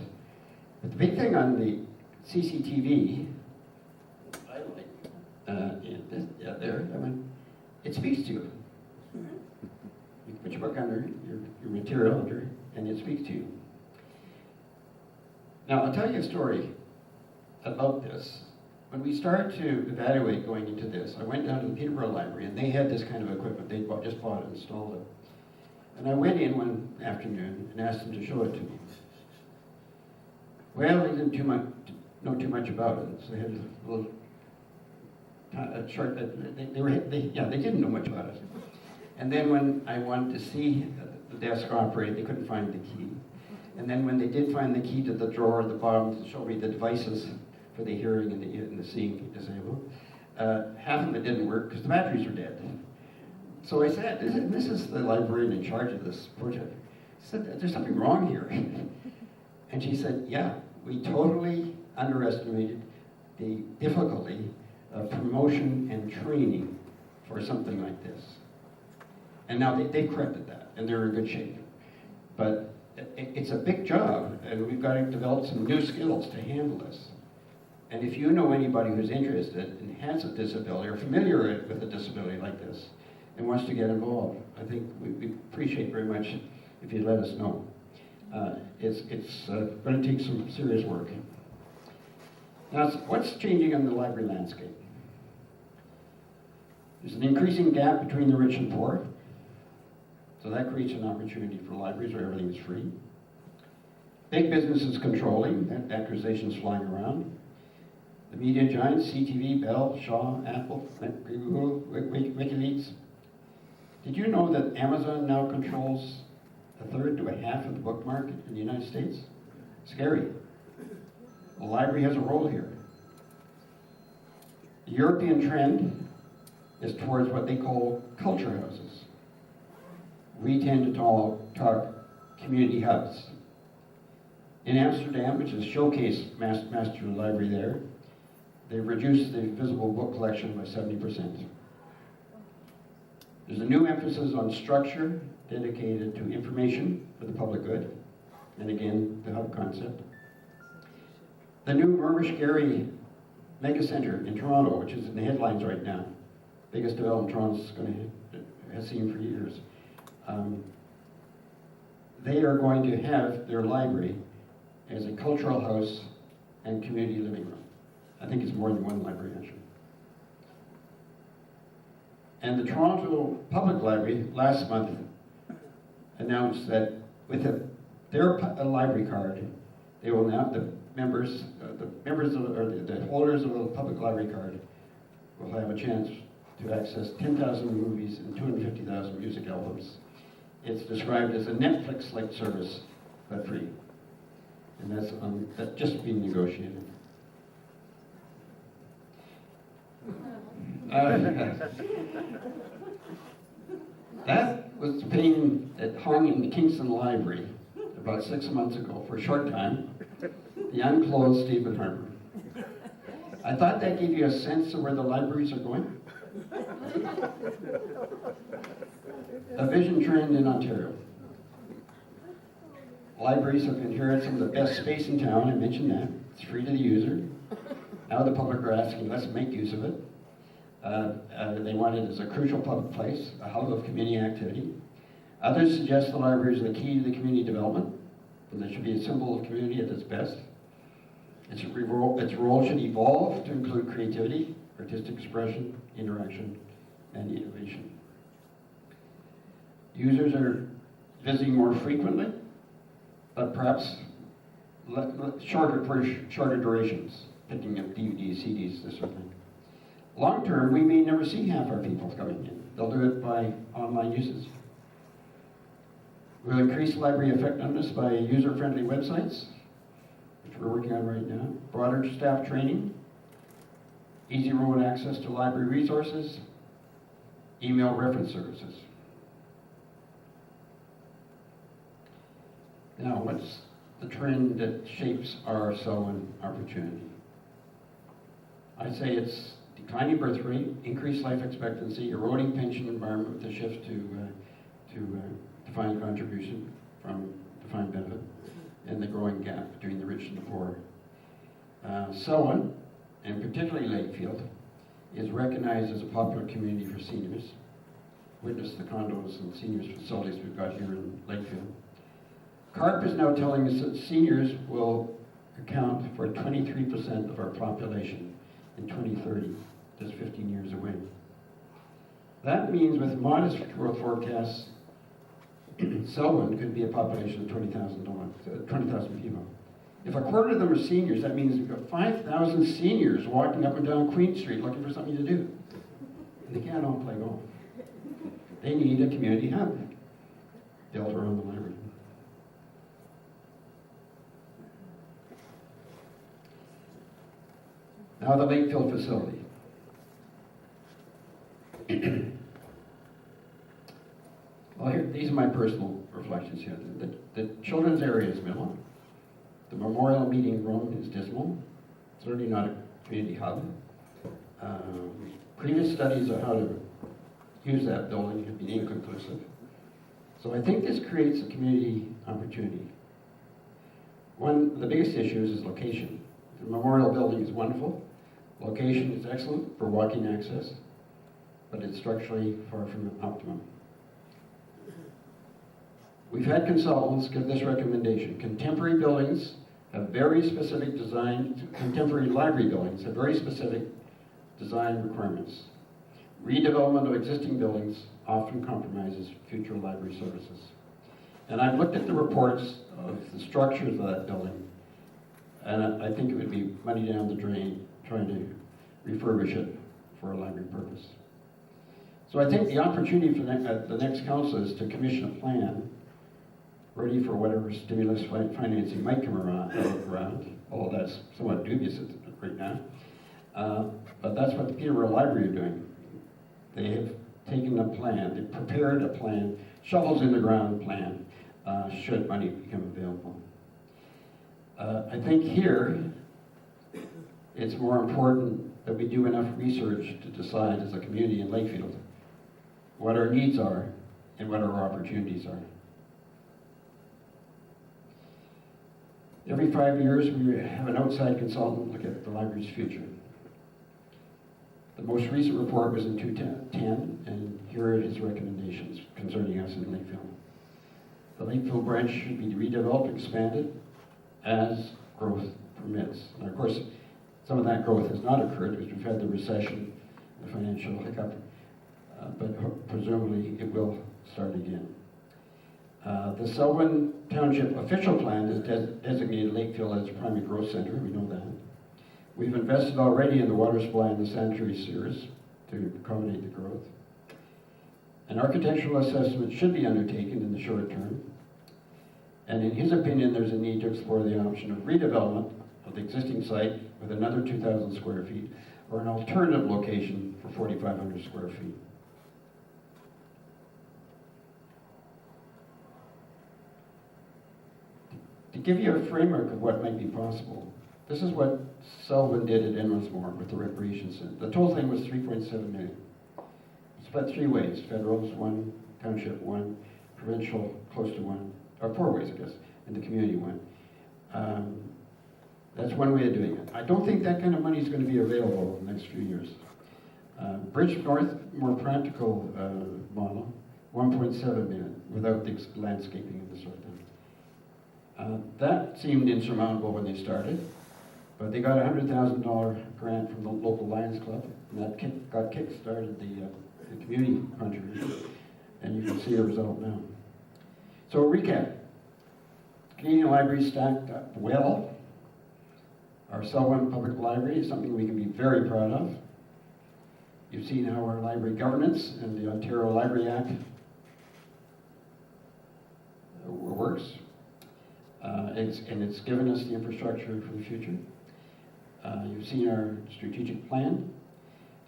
But the big thing on the CCTV, I like, there, I mean, it speaks to you. You put your book under, your material under, and it speaks to you. Now, I'll tell you a story about this. When we started to evaluate going into this, I went down to the Peterborough Library, and they had this kind of equipment. They just bought it and installed it. And I went in one afternoon and asked them to show it to me. Well, they didn't know too much about it, so they had a little short. They didn't know much about it. And then when I wanted to see the desk operate, they couldn't find the key. And then when they did find the key to the drawer at the bottom to show me the devices for the hearing and the seeing disabled. Half of it didn't work because the batteries were dead. So I said, this is the librarian in charge of this project. I said, there's something wrong here. And she said, yeah, we totally underestimated the difficulty of promotion and training for something like this. And now they've corrected that, and they're in good shape. But it's a big job, and we've got to develop some new skills to handle this. And if you know anybody who's interested and has a disability or familiar with a disability like this and wants to get involved, I think we appreciate very much if you let us know. It's going to take some serious work. Now, what's changing in the library landscape? There's an increasing gap between the rich and poor. So that creates an opportunity for libraries where everything is free. Big business is controlling, accusations flying around. The media giants, CTV, Bell, Shaw, Apple, Google, WikiLeaks. Did you know that Amazon now controls a third to a half of the book market in the United States? Scary. The library has a role here. The European trend is towards what they call culture houses. We tend to talk community hubs. In Amsterdam, which is Showcase Master Library there, they've reduced the visible book collection by 70%. There's a new emphasis on structure dedicated to information for the public good, and again, the hub concept. The new Miramish-Gary Mega Center in Toronto, which is in the headlines right now, biggest development Toronto's has seen for years. They are going to have their library as a cultural house and community living room. I think it's more than one library, actually. And the Toronto Public Library last month announced that with their library card, they will now, the holders of the public library card will have a chance to access 10,000 movies and 250,000 music albums. It's described as a Netflix-like service, but free. And that's just being negotiated. That was the painting that hung in the Kingston Library about 6 months ago for a short time, the unclothed Stedman Harbour. I thought that gave you a sense of where the libraries are going. A vision trend in Ontario. Libraries have inherited some of the best space in town, I mentioned that. It's free to the user. Now the public are asking, let's make use of it. They want it as a crucial public place, a hub of community activity. Others suggest the library is the key to the community development, and it should be a symbol of community at its best. Its role should evolve to include creativity, artistic expression, interaction, and innovation. Users are visiting more frequently, but perhaps shorter durations, picking up DVDs, CDs, this sort of thing. Long term, we may never see half our people coming in. They'll do it by online usage. We'll increase library effectiveness by user-friendly websites, which we're working on right now, broader staff training, easy remote access to library resources, email reference services. Now, what's the trend that shapes our Selwyn opportunity? I'd say it's declining birth rate, increased life expectancy, eroding pension environment with a shift to defined contribution from defined benefit, and the growing gap between the rich and the poor. Selwyn, and particularly Lakefield, is recognized as a popular community for seniors. Witness the condos and seniors facilities we've got here in Lakefield. CARP is now telling us that seniors will account for 23% of our population in 2030, just 15 years away. That means with modest growth forecasts, Selwyn could be a population of 20,000 people. If a quarter of them are seniors, that means we've got 5,000 seniors walking up and down Queen Street looking for something to do. And they can't all play golf. They need a community hub built around the library. Now the Lakefield facility. Well, here, these are my personal reflections here. The children's area is minimal. The memorial meeting room is dismal. Certainly not a community hub. Previous studies on how to use that building have been inconclusive. So I think this creates a community opportunity. One of the biggest issues is location. The memorial building is wonderful. Location is excellent for walking access, but it's structurally far from optimum. We've had consultants give this recommendation. Contemporary buildings have very specific design, contemporary library buildings have very specific design requirements. Redevelopment of existing buildings often compromises future library services. And I've looked at the reports of the structures of that building, and I think it would be money down the drain trying to refurbish it for a library purpose. So I think the opportunity for the next council is to commission a plan ready for whatever stimulus financing might come around, although that's somewhat dubious right now. But that's what the Peterborough Library are doing. They have taken a plan, they've prepared a plan, shovels in the ground plan, should money become available. I think here, it's more important that we do enough research to decide as a community in Lakefield what our needs are and what our opportunities are. Every 5 years, we have an outside consultant look at the library's future. The most recent report was in 2010, and here are his recommendations concerning us in Lakefield. The Lakefield branch should be redeveloped, expanded as growth permits. And of course, some of that growth has not occurred because we've had the recession, the financial hiccup, but presumably it will start again. The Selwyn Township official plan has designated Lakefield as a primary growth center, we know that. We've invested already in the water supply and the sanitary sewers to accommodate the growth. An architectural assessment should be undertaken in the short term. And in his opinion, there's a need to explore the option of redevelopment of the existing site with another 2,000 square feet or an alternative location for 4,500 square feet. To give you a framework of what might be possible, this is what Selwyn did at Ennismore with the recreation center. The total thing was $3.7 million. It's split 3 ways. Federal is 1, township 1, provincial close to 1, or 4 ways, I guess, and the community 1. That's one way of doing it. I don't think that kind of money is going to be available in the next few years. Bridge North, more practical model, 1.7 million without the landscaping and the sort of thing. That seemed insurmountable when they started, but they got a $100,000 grant from the local Lions Club, and that got kick-started the community contribution, and you can see the result now. So recap, Canadian Library stacked up well. Our Selwyn Public Library is something we can be very proud of. You've seen how our library governance and the Ontario Library Act works. It's given us the infrastructure for the future. You've seen our strategic plan.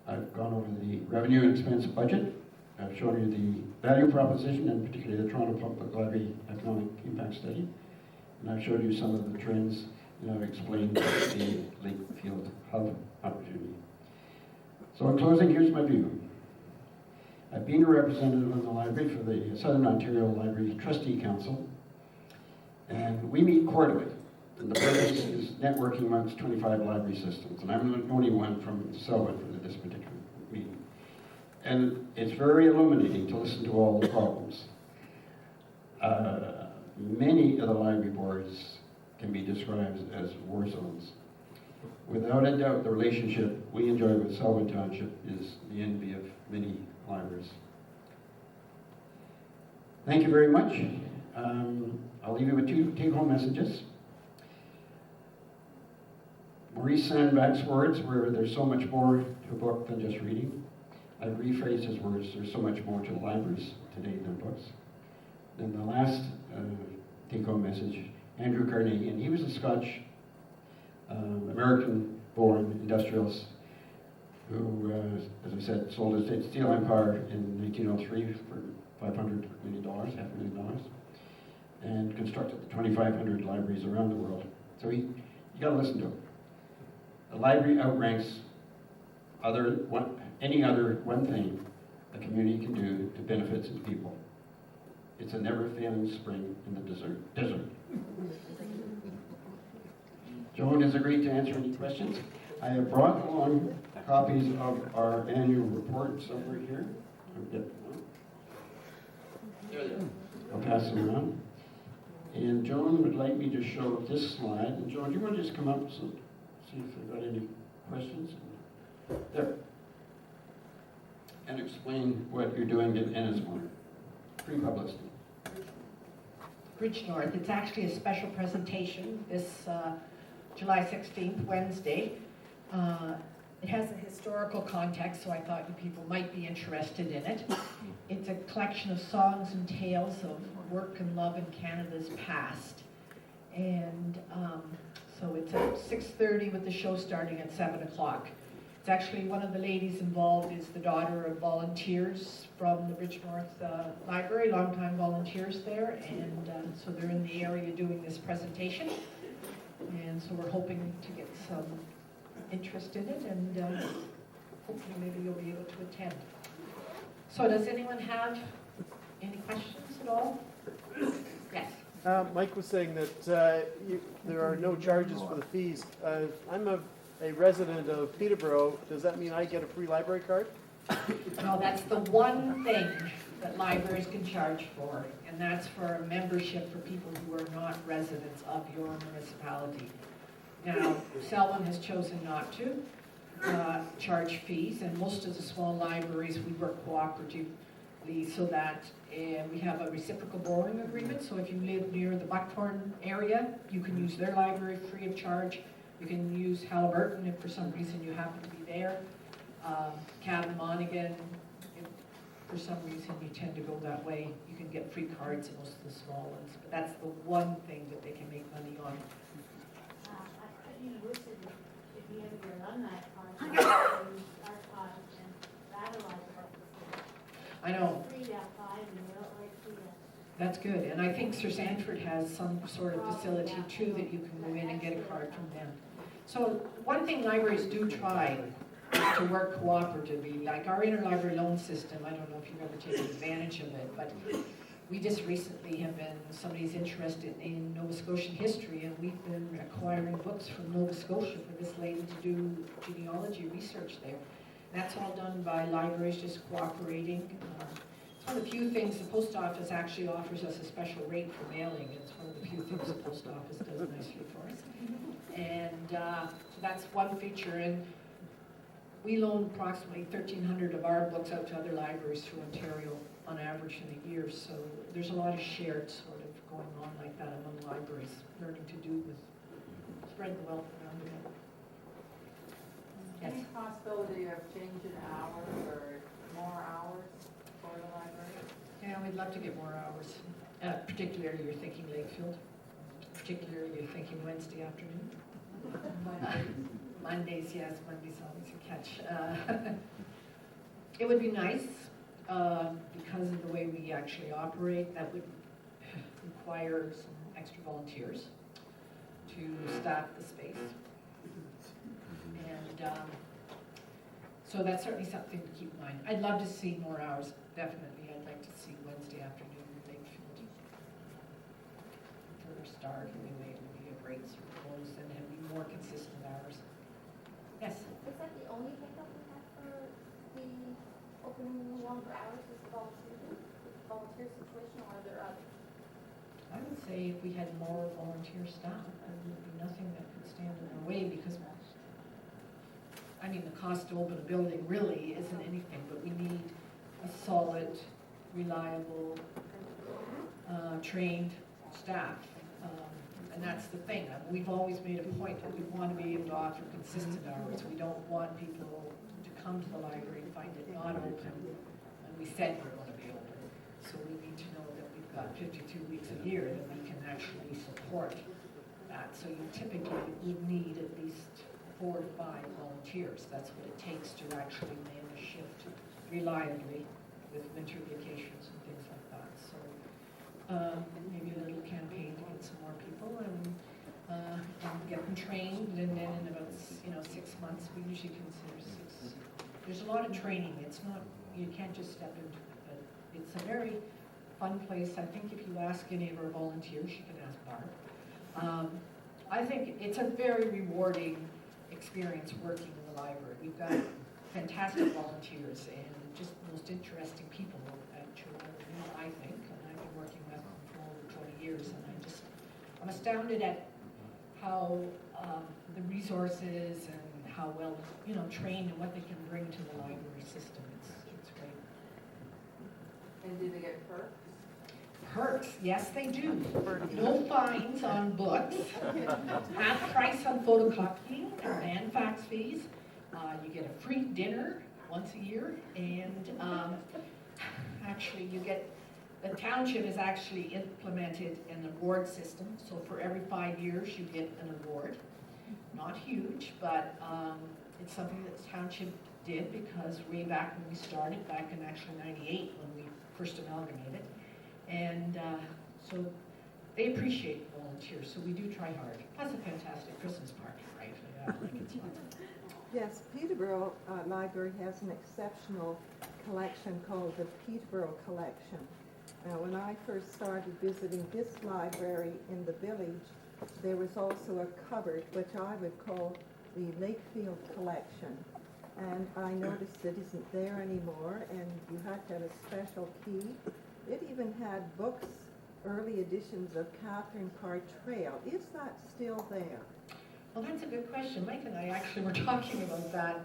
I've gone over the revenue and expense budget. I've shown you the value proposition, and particularly the Toronto Public Library Economic Impact Study. And I've showed you some of the trends, and I've explained the Lakefield Hub opportunity. So in closing, here's my view. I've been a representative of the library for the Southern Ontario Library Trustee Council, and we meet quarterly. And the purpose is networking amongst 25 library systems, and I'm the only one from Selwyn for this particular meeting. And it's very illuminating to listen to all the problems. Many of the library boards can be described as war zones. Without a doubt, the relationship we enjoy with Selwyn Township is the envy of many libraries. Thank you very much. I'll leave you with 2 take-home messages. Maurice Sandbach's words were, there's so much more to a book than just reading. I've rephrased his words, there's so much more to libraries today than books. Then the last take-home message, Andrew Carnegie, and he was a Scotch American born industrialist who, as I said, sold his steel empire in 1903 for $500 million, $500,000, and constructed the 2,500 libraries around the world. So you got to listen to him. The library outranks any other one thing a community can do to benefit its people. It's a never-failing spring in the desert. Joan has agreed to answer any questions. I have brought along copies of our annual report somewhere here. I'll get them out. There they are. I'll pass them around. And Joan would like me to show this slide. And Joan, do you want to just come up so see if I've got any questions? There. And explain what you're doing at Ennismore. Free publicity. Bridge North. It's actually a special presentation this July 16th, Wednesday. It has a historical context, so I thought you people might be interested in it. It's a collection of songs and tales of work and love in Canada's past. And so it's at 6:30 with the show starting at 7 o'clock. It's actually one of the ladies involved is the daughter of volunteers from the Bridge North Library, longtime volunteers there, and so they're in the area doing this presentation. And so we're hoping to get some interest in it, and hopefully maybe you'll be able to attend. So does anyone have any questions at all? Yes. Mike was saying that there are no charges for the fees. I'm a resident of Peterborough. Does that mean I get a free library card? No, that's the one thing that libraries can charge for, and that's for a membership for people who are not residents of your municipality. Now, Selwyn has chosen not to charge fees, and most of the small libraries, we work cooperatively so that we have a reciprocal borrowing agreement. So if you live near the Buckhorn area, you can use their library free of charge. You can use Halliburton if for some reason you happen to be there. Cavan Monaghan, if for some reason you tend to go that way, you can get free cards in most of the small ones. But that's the one thing that they can make money on. At university, if you ever run that card, you archive and vandalize it. I know. Free to apply and you don't like free to. That's good, and I think Sir Sanford has some sort of facility too that you can go in and get a card from them. So one thing libraries do try is to work cooperatively, like our interlibrary loan system. I don't know if you've ever taken advantage of it, but we just recently have been, somebody's interested in Nova Scotian history, and we've been acquiring books from Nova Scotia for this lady to do genealogy research there. That's all done by libraries just cooperating. It's one of the few things the post office actually offers us a special rate for mailing. It's one of the few things the post office does nicely for us. And so that's one feature. And we loan approximately 1,300 of our books out to other libraries through Ontario on average in a year. So there's a lot of shared sort of going on like that among libraries, learning to do with spread the wealth around the world. Yes. Any possibility of changing hours or more hours for the library? Yeah, we'd love to get more hours. Particularly you're thinking Lakefield. Particularly you're thinking Wednesday afternoon. Mondays, yes, Mondays always a catch. It would be nice because of the way we actually operate. That would require some extra volunteers to staff the space. And so that's certainly something to keep in mind. I'd love to see more hours, definitely. I'd like to see Wednesday afternoon in Lakefield. For a start, anyway, it would be a great sort of close and have be more consistent hours. Yes? Is that the only hiccup we have for the opening longer hours is the volunteer situation, or are there others? I would say if we had more volunteer staff, there would be nothing that could stand in our way because, I mean, the cost to open a building really isn't anything, but we need a solid, reliable, trained staff. And that's the thing. We've always made a point that we want to be able to offer consistent hours. We don't want people to come to the library and find it not open. And we said we're going to be open. So we need to know that we've got 52 weeks a year that we can actually support that. So you typically would need at least 4 to 5 volunteers. That's what it takes to actually man a shift reliably with winter vacations and things like that. So maybe a little campaign to get some more people and get them trained, and then in about 6 months, we usually consider 6. There's a lot of training. It's not, you can't just step into it, but it's a very fun place. I think if you ask any of our volunteers, you can ask Barb. I think it's a very rewarding experience working in the library. We've got fantastic volunteers and just the most interesting people at Toronto, I think, and I've been working with them for over 20 years, and I'm astounded at how the resources and how well trained and what they can bring to the library system. It's great. And do they get perks? Perks, yes they do. No fines on books, half price on photocopying and fax fees. You get a free dinner once a year, and actually you get, the township has actually implemented an award system, so for every 5 years you get an award. Not huge, but it's something that the township did because way back when we started, back in actually 98 when we first amalgamated. And so they appreciate volunteers, so we do try hard. Plus a fantastic Christmas party, right? Yeah, like it's fun. Yes, Peterborough Library has an exceptional collection called the Peterborough Collection. Now, when I first started visiting this library in the village, there was also a cupboard, which I would call the Lakefield Collection. And I noticed it isn't there anymore, and you had to have a special key. It even had books, early editions of Catherine Parr Trail. Is that still there? Well, that's a good question. Mike and I actually were talking about that.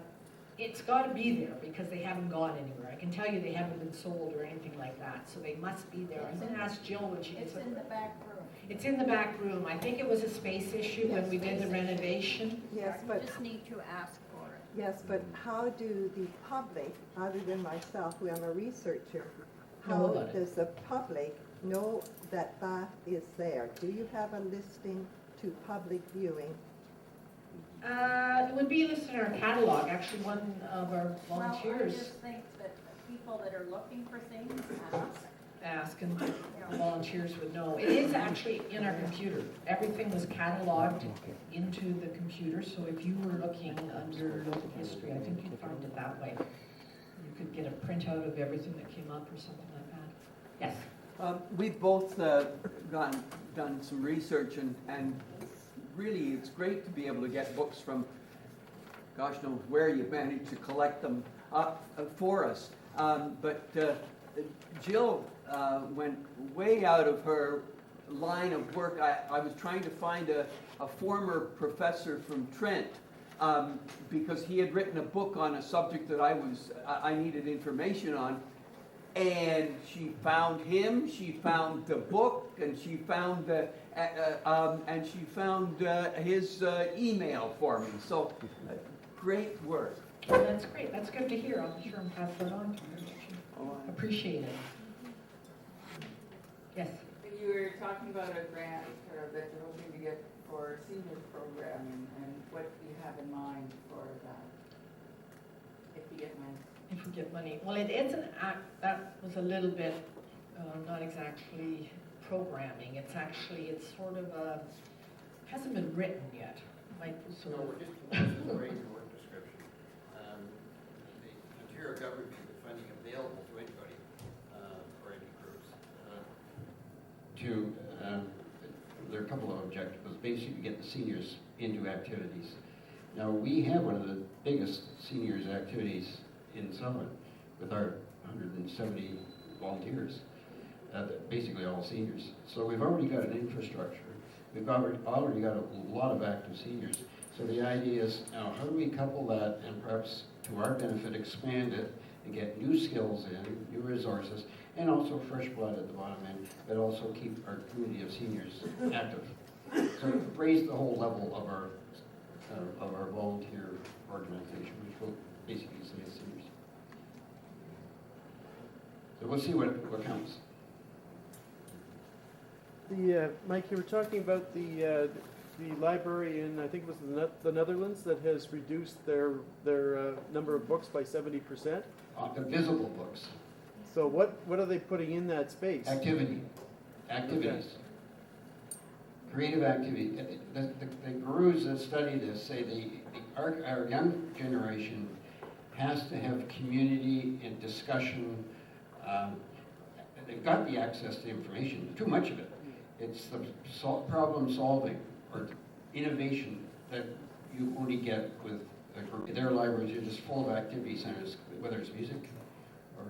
It's got to be there because they haven't gone anywhere. I can tell you they haven't been sold or anything like that, so they must be there. I'm going to ask Jill when she gets It's in the back room. It's in the back room. I think it was a space issue when we did the renovation. Yes, You but just need to ask for it. yes, but how do the public, other than myself, who am a researcher, Know how about it. does the public know that that is there? Do you have a listing to public viewing? It would be listed in our catalog. Actually, one of our Well, I volunteers just think that people that are looking for things asked, and the volunteers would know. It is actually in our computer. Everything was cataloged into the computer, so if you were looking under local history, I think you'd find it that way. You could get a printout of everything that came up or something like that. Yes? We've both done some research, and really it's great to be able to get books from gosh knows where you managed to collect them for us. But Jill went way out of her line of work. I was trying to find a former professor from Trent because he had written a book on a subject that I needed information on. And she found him, she found the book, and she found his email for me. So, great work. Well, that's great. That's good to hear. I'll be sure and pass that on to her. Appreciate it. Yes? You were talking about a grant that you're hoping to get for seniors program, and what do you have in mind for that? If you get money. If we get money. Well, it's an act, that was a little bit, not exactly programming. It's sort of hasn't been written yet. Like, sort of. We're just proposing a range of work description. The Ontario government made the funding available to anybody, or any groups. There are a couple of objectives. Basically, get the seniors into activities. Now, we have one of the biggest seniors activities in Summit with our 170 volunteers, basically all seniors. So we've already got an infrastructure. We've already got a lot of active seniors. So the idea is, now how do we couple that and perhaps to our benefit expand it and get new skills in, new resources, and also fresh blood at the bottom end, but also keep our community of seniors active. So raise the whole level of our volunteer organization, which will basically say seniors. So we'll see what counts. Mike, you were talking about the the library in, I think it was the Netherlands, that has reduced their number of books by 70%. The visible books, So what are they putting in that space? activities. Creative activity. The gurus that study this say our young generation has to have community and discussion. They've got the access to information, too much of it. It's the problem solving or innovation that you only get with a group. Their libraries are just full of activity centers, whether it's music or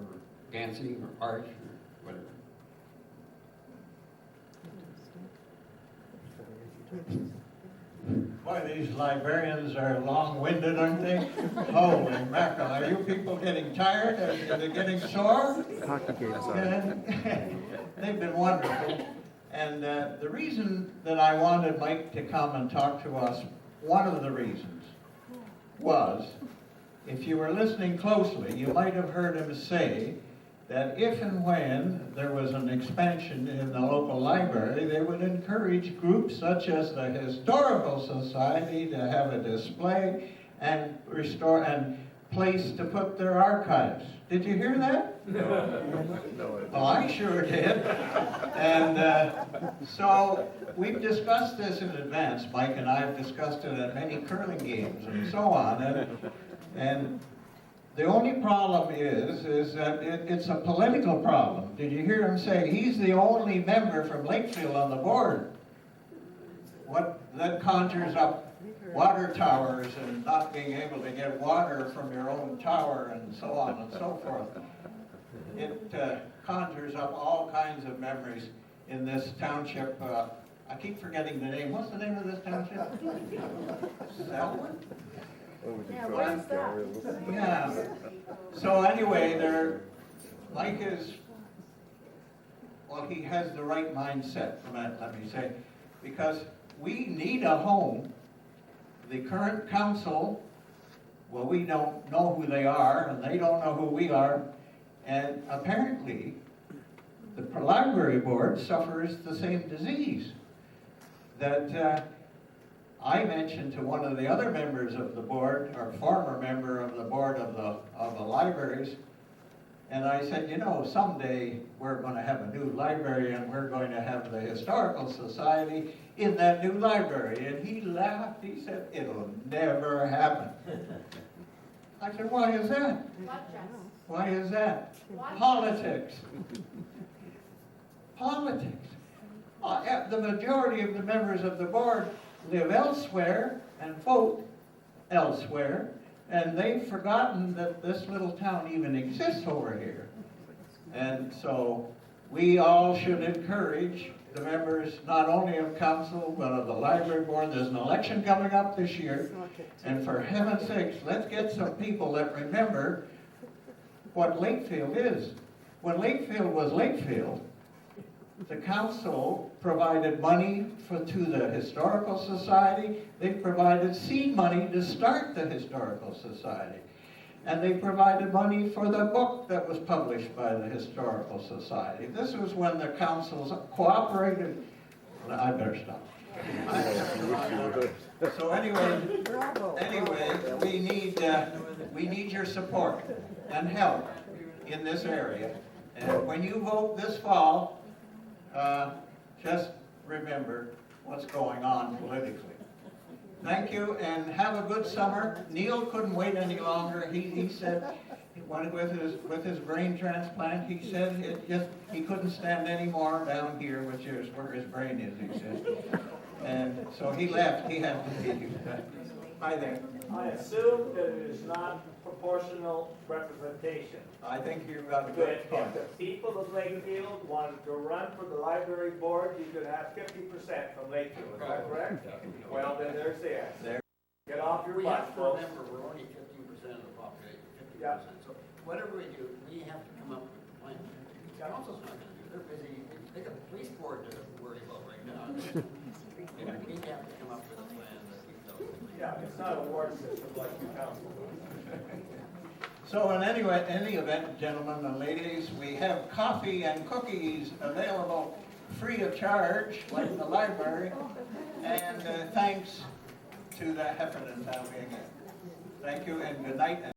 dancing or art or whatever. Boy, these librarians are long-winded, aren't they? Holy mackerel, are you people getting tired? Are they getting sore? They've been wonderful. And the reason that I wanted Mike to come and talk to us, one of the reasons, was, if you were listening closely, you might have heard him say that if and when there was an expansion in the local library, they would encourage groups such as the Historical Society to have a display and restore and place to put their archives. Did you hear that? No. Well, I sure did. And so we've discussed this in advance. Mike and I have discussed it at many curling games and so on. And the only problem is that it's a political problem. Did you hear him say he's the only member from Lakefield on the board? What that conjures up water towers and not being able to get water from your own tower and so on and so forth. It conjures up all kinds of memories in this township. I keep forgetting the name. What's the name of this township? Selwyn? Yeah, where's that? Yeah. So anyway, Mike is, well, he has the right mindset for that, let me say, because we need a home. The current council, well, we don't know who they are, and they don't know who we are, and apparently the library board suffers the same disease that I mentioned to one of the other members of the board, or former member of the board of the libraries, and I said, you know, someday we're going to have a new library and we're going to have the Historical Society in that new library. And he laughed, he said, it'll never happen. I said, why is that? Why is that? Politics. Politics. The majority of the members of the board live elsewhere and vote elsewhere, and they've forgotten that this little town even exists over here. And so we all should encourage the members not only of council but of the library board. There's an election coming up this year, and for heaven's sakes, let's get some people that remember what Lakefield is. When Lakefield was Lakefield, the council provided money to the Historical Society. They provided seed money to start the Historical Society. And they provided money for the book that was published by the Historical Society. This was when the councils cooperated. I better stop. So anyway, we need your support and help in this area. And when you vote this fall, just remember what's going on politically. Thank you, and have a good summer. Neil couldn't wait any longer. He said, with his brain transplant, he said he couldn't stand any more down here, which is where his brain is, he said. And so he left. He had to leave. Hi there. I assume that it is not proportional representation. I think you've got a But good if point. the people of Lakefield wanted to run for the library board, you could have 50% from Lakefield, is that correct? Well, then there's the answer. There. Get off your We butt, have to folks. remember, we're only 15% of the population, 50%. Yeah. So whatever we do, we have to come up with the plan. Council's not gonna do, they're busy, they got the police board to worry about right now. We have to come up with a plan that we know. Yeah, it's not a ward system like the council. So in any event, gentlemen and ladies, we have coffee and cookies available free of charge, like the library. And thanks to the Heffernan family again. Thank you and good night.